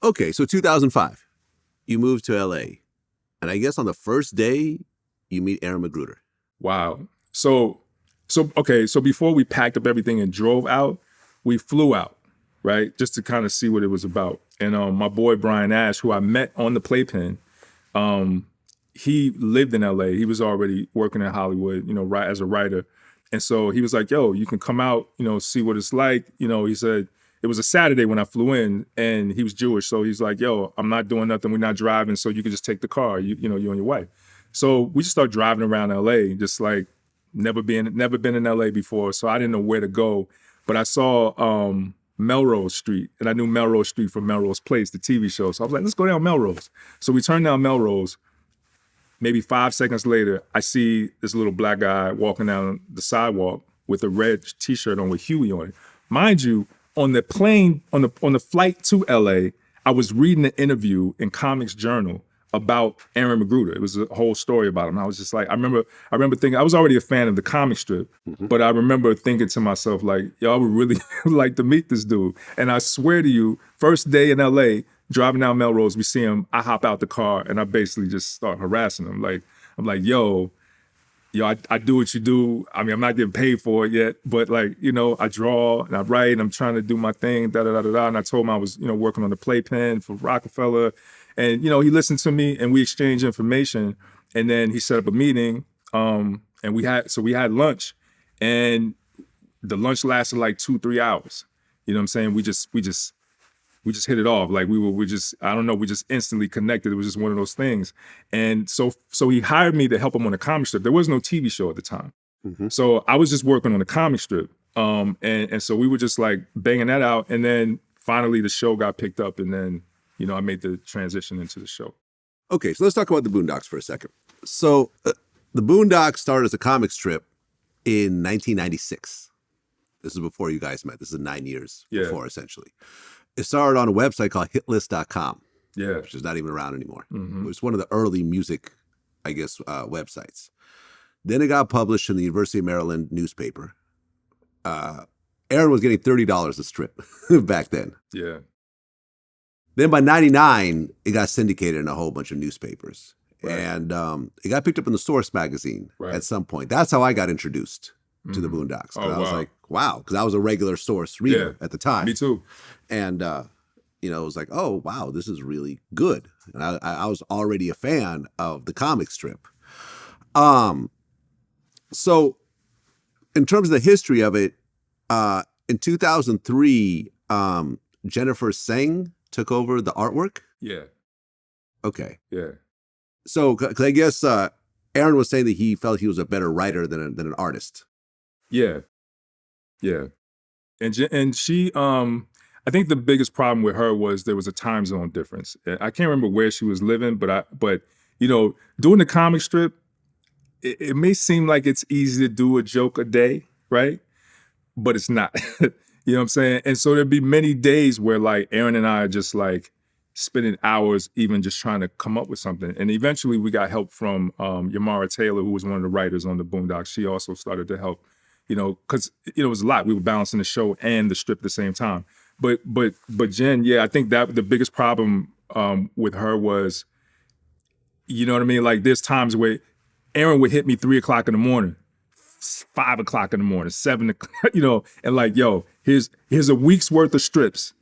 Okay, so 2005, you moved to LA. And I guess on the first day, you meet Aaron McGruder. Wow. So before we packed up everything and drove out, we flew out, right? Just to kind of see what it was about. And my boy Brian Ash, who I met on the Playpen, he lived in LA. He was already working in Hollywood, as a writer. And so he was like, yo, you can come out, see what it's like. He said, it was a Saturday when I flew in, and he was Jewish. So he's like, yo, I'm not doing nothing. We're not driving. So you can just take the car, you and your wife. So we just started driving around LA, just like never been in LA before. So I didn't know where to go. But I saw Melrose Street, and I knew Melrose Street from Melrose Place, the TV show. So I was like, let's go down Melrose. So we turned down Melrose. Maybe 5 seconds later, I see this little black guy walking down the sidewalk with a red T-shirt on with Huey on it. Mind you, on the plane, on the flight to LA, I was reading an interview in Comics Journal about Aaron McGruder. It was a whole story about him. I was just like, I remember thinking, I was already a fan of the comic strip, but I remember thinking to myself, like, yo, I would really like to meet this dude. And I swear to you, first day in LA, driving down Melrose, we see him, I hop out the car, and I basically just start harassing him. Like, I'm like, yo, I do what you do. I mean, I'm not getting paid for it yet, but like, I draw and I write and I'm trying to do my thing, da-da-da-da-da. And I told him I was, working on the Playpen for Rockefeller. And, he listened to me and we exchanged information. And then he set up a meeting. And we had lunch, and the lunch lasted like 2-3 hours. You know what I'm saying? We just hit it off. Like we just instantly connected. It was just one of those things. And so he hired me to help him on a comic strip. There was no TV show at the time. Mm-hmm. So I was just working on a comic strip. And so we were just like banging that out. And then finally the show got picked up, and then, I made the transition into the show. Okay, so let's talk about the Boondocks for a second. So the Boondocks started as a comic strip in 1996. This is before you guys met. This is 9 years before, essentially. It started on a website called hitlist.com, which is not even around anymore. Mm-hmm. It was one of the early music, I guess, websites. Then it got published in the University of Maryland newspaper. Aaron was getting $30 a strip back then. Yeah. Then by 99, it got syndicated in a whole bunch of newspapers. Right. And it got picked up in the Source magazine at some point. That's how I got introduced to the Boondocks. I was like, wow, because I was a regular Source reader at the time. Me too. And, it was like, oh, wow, this is really good. And I was already a fan of the comic strip. So in terms of the history of it, in 2003, Jennifer Singh took over the artwork? Yeah. Okay. Yeah. So, because I guess Aaron was saying that he felt he was a better writer than an artist. Yeah. Yeah. And she, I think the biggest problem with her was there was a time zone difference. I can't remember where she was living, but doing the comic strip, it may seem like it's easy to do a joke a day, right? But it's not. You know what I'm saying? And so there'd be many days where like Aaron and I are just like spending hours even just trying to come up with something. And eventually we got help from Yamara Taylor, who was one of the writers on the Boondocks. She also started to help, because it was a lot. We were balancing the show and the strip at the same time. But Jen, I think that the biggest problem with her was, you know what I mean? Like there's times where Aaron would hit me 3 o'clock in the morning, 5 o'clock in the morning, 7 o'clock, and like, yo, here's a week's worth of strips.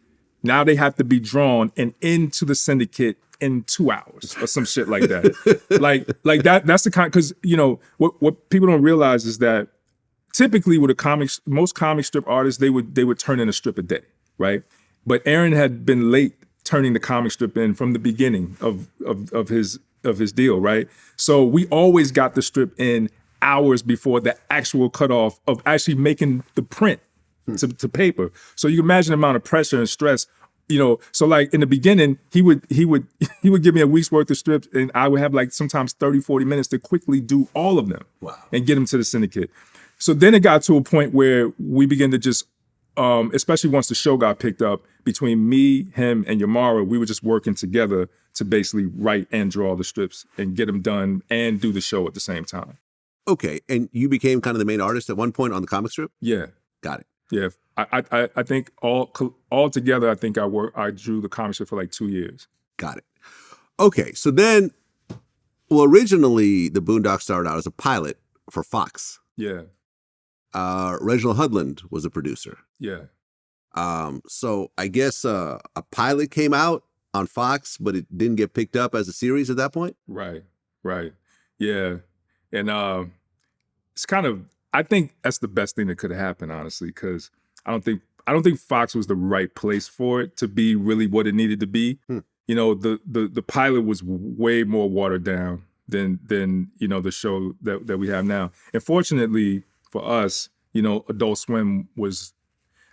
Now they have to be drawn and into the syndicate in 2 hours or some shit like that. like that's the kind, because, what people don't realize is that typically with most comic strip artists, they would turn in a strip a day, right? But Aaron had been late turning the comic strip in from the beginning of his deal, right? So we always got the strip in hours before the actual cutoff of actually making the print to paper. So you can imagine the amount of pressure and stress, so like in the beginning, he would give me a week's worth of strips, and I would have like sometimes 30, 40 minutes to quickly do all of them and get them to the syndicate. So then it got to a point where we began to just, especially once the show got picked up, between me, him, and Yamara, we were just working together to basically write and draw the strips and get them done and do the show at the same time. Okay, and you became kind of the main artist at one point on the comic strip? Yeah. Got it. Yeah, I think all together, I think I drew the comic strip for like 2 years. Got it. Okay, so then, well, originally the Boondocks started out as a pilot for Fox. Yeah. Reginald Hudland was a producer. Yeah. So I guess a pilot came out on Fox, but it didn't get picked up as a series at that point. Right. Yeah, and it's kind of, I think that's the best thing that could have happened, honestly, because I don't think Fox was the right place for it to be really what it needed to be. You know, the pilot was way more watered down than you know the show that we have now. And fortunately for us, you know, Adult Swim was,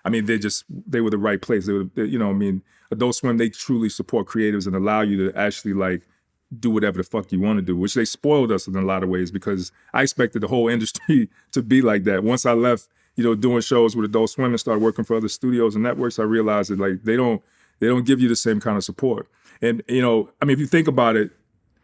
I mean, they were the right place. You know, I mean, Adult Swim, they truly support creatives and allow you to actually like do whatever the fuck you want to do, which they spoiled us in a lot of ways because I expected the whole industry to be like that. Once I left, you know, doing shows with Adult Swim and started working for other studios and networks, I realized that like they don't give you the same kind of support. And, you know, I mean, if you think about it,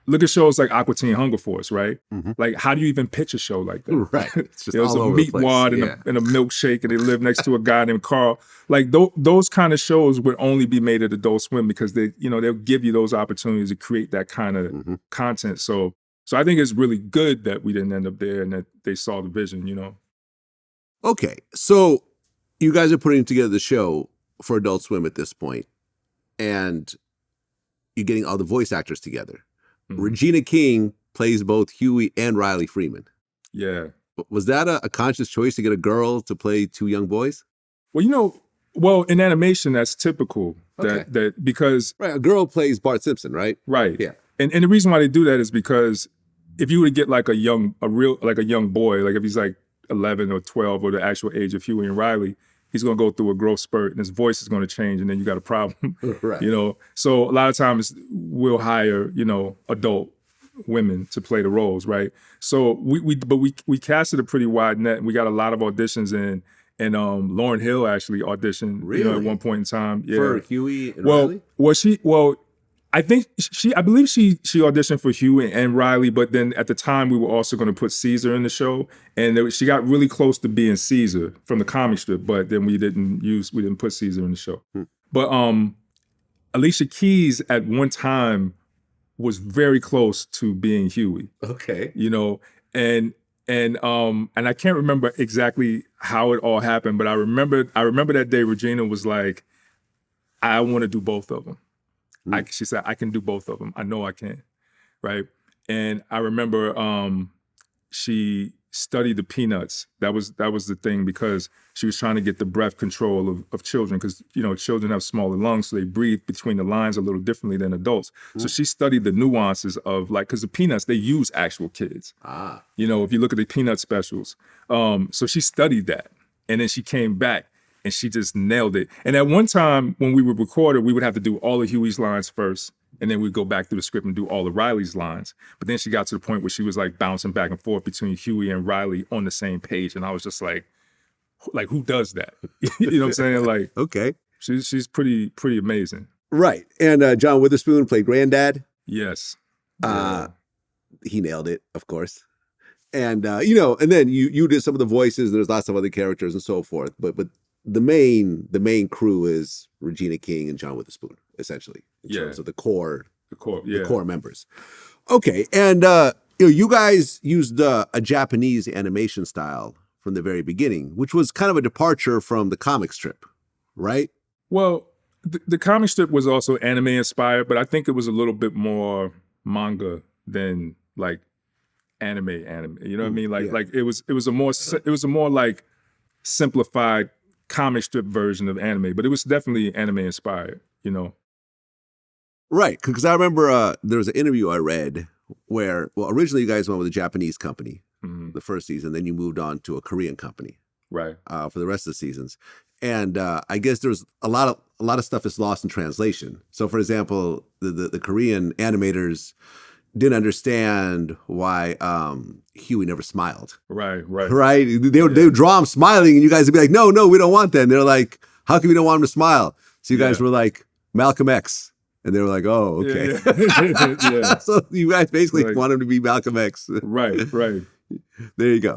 look at shows like Aqua Teen Hunger Force, right? Mm-hmm. Like, how do you even pitch a show like that? Right. It's just it was a meat wad and a milkshake, and they live next to a guy named Carl. Like those kind of shows would only be made at Adult Swim because they'll give you those opportunities to create that kind of content. So I think it's really good that we didn't end up there and that they saw the vision, you know? Okay. So you guys are putting together the show for Adult Swim at this point, and you're getting all the voice actors together. Regina King plays both Huey and Riley Freeman. Yeah. Was that a conscious choice to get a girl to play two young boys? Well, you know, in animation, that's typical. That because a girl plays Bart Simpson, right? Right. Yeah. And the reason why they do that is because if you were to get like a young boy, like if he's like 11 or 12 or the actual age of Huey and Riley, he's going to go through a growth spurt and his voice is going to change and then you got a problem, right. You know? So a lot of times we'll hire, you know, adult women to play the roles, right? So we casted a pretty wide net and we got a lot of auditions in, and Lauryn Hill actually auditioned, really? You know, at one point in time. Yeah. For Huey and Riley? I believe she auditioned for Huey and Riley, but then at the time we were also going to put Caesar in the show, and she got really close to being Caesar from the comic strip, but then we didn't put Caesar in the show. But Alicia Keys at one time was very close to being Huey. Okay, you know, and I can't remember exactly how it all happened, but I remember that day Regina was like, I want to do both of them. She said, I can do both of them. I know I can, right? And I remember she studied the Peanuts. That was the thing, because she was trying to get the breath control of children, because, you know, children have smaller lungs, so they breathe between the lines a little differently than adults. So she studied the nuances of, like, because the Peanuts, they use actual kids. You know, if you look at the Peanut specials. So she studied that. And then she came back and she just nailed it. And at one time when we would record it, we would have to do all of Huey's lines first, and then we'd go back through the script and do all of Riley's lines. But then she got to the point where she was like bouncing back and forth between Huey and Riley on the same page. And I was just like who does that? You know what I'm saying? Like, okay. She's pretty amazing. Right. And John Witherspoon played Granddad. Yes. He nailed it, of course. And, you know, and then you did some of the voices. There's lots of other characters and so forth. But the main crew is Regina King and John Witherspoon, essentially, in terms of the core members. Okay, and you know, you guys used a Japanese animation style from the very beginning, which was kind of a departure from the comic strip, right? Well, the comic strip was also anime inspired, but I think it was a little bit more manga than like anime. You know what I mean? Like it was a more like simplified comic strip version of anime, but it was definitely anime inspired, you know? Right, because I remember there was an interview I read where, well, originally you guys went with a Japanese company, the first season, then you moved on to a Korean company, right, for the rest of the seasons. And I guess there's a lot of stuff is lost in translation. So, for example, the Korean animators didn't understand why Huey never smiled. Right. They would draw him smiling, and you guys would be like, no, we don't want that. And they're like, how come we don't want him to smile? So you guys were like, Malcolm X. And they were like, oh, okay. Yeah. So you guys basically want him to be Malcolm X. Right. There you go.